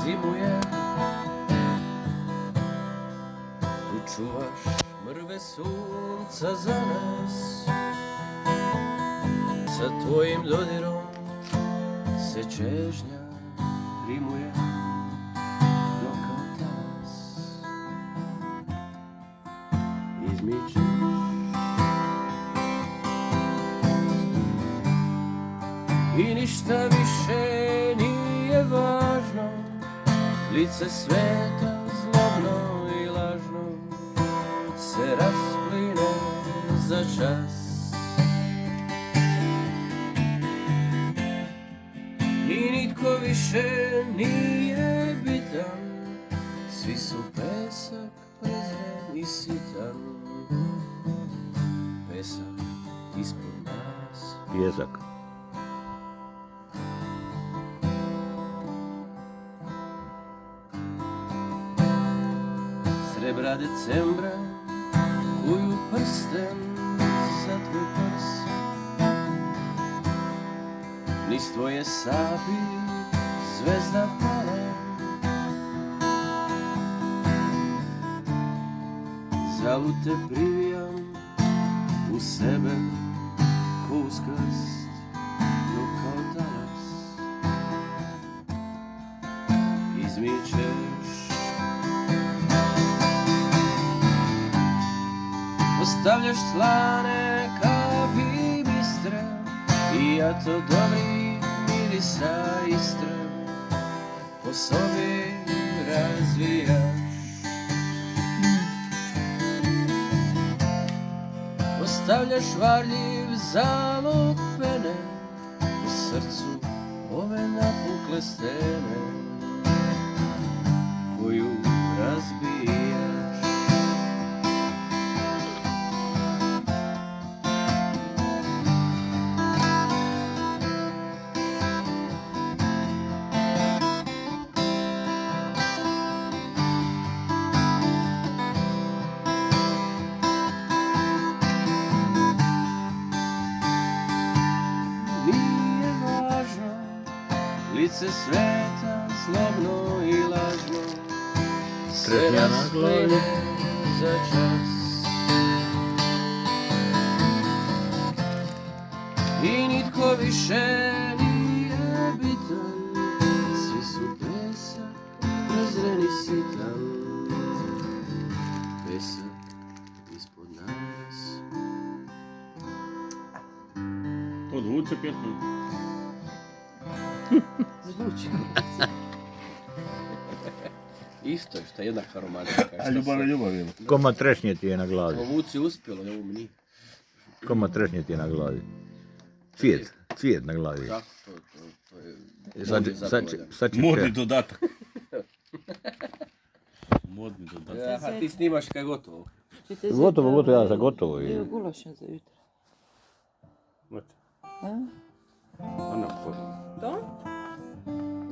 zimuje. Tu čuvaš mrve sunca za nas. Sa tvojim dodirom se čežnja rimuje dok kao talas izmičeš. I ništa više nije važno, lice sveta zlobno i lažno se raspline za čas. I nitko više nije bitan, svi su pesak, prezren i sitan. Pesak ispod nas. Pjesak. Srebra decembra kuju prsten za tvoj prs. Niz tvoje sapi zvezda pala. Zalud te privijam u sebe ko uz krst, dok kao talas izmičeš. Ostavljaš slane kapi bistre i ja to dobrih mirisa Istre po sobi razvijaš. Ostavljaš varljiv zalog pene u srcu ove napukle stene koju razbijaš. Nije važno, lice sveta zlobno i lažno se raspline za čas. I nitko više nije bitan, svi su pesak, prezren i sitan. Pesak ispod nas. Odvuče pjesmu. Zvuči. Isto je što je jednaka romantika. A ljubav je ljubav. Koma trešnje ti je na glavi. Ovuci uspjelo, evo mi nije. Koma trešnje ti je na glavi. Cvijet na glavi. Tako, to je... Sad će Modni dodatak. Modni dodatak. Aha, ti snimaš kad je gotovo. Gotovo, ja sam gotovo. Evo gulašan za jutro. Moće. A? Ana, To?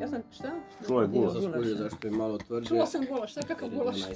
Ja sam, šta? to je gulaš. Sam skužio zašto je malo tvrđe. Čula sam gulaš, šta kakav gulaš?